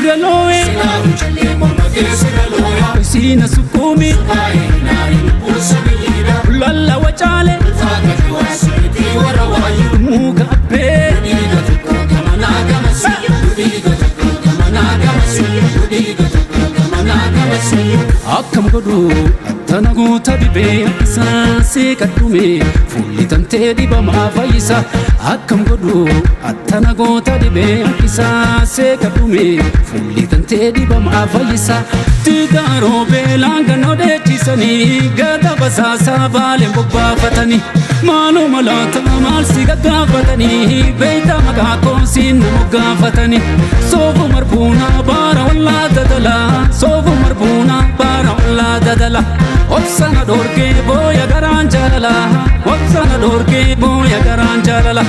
siraloe sina sukumi lalla wachale mugabe akkam godhu attana goota dhibee isaa seeqadhume fuulli tantee dhibamaa fayyisa akkam godhu attana goota dhibee isaa seeqadhume fuulli tantee dhibamaa fayyisa tigaaroo beelaan gannoo dheechisanii gata basaasaa baaleen bobbaafatanii maaluma laata maal si gaggaafatanii beeyta maqaa koosiin nama gaafatanii soofu marbuuna baara wallaa dadala soofu marbuuna baara wallaa dadala obsana dhorkee booya garaan jaalala obsana dhorkee booya garaan jaalala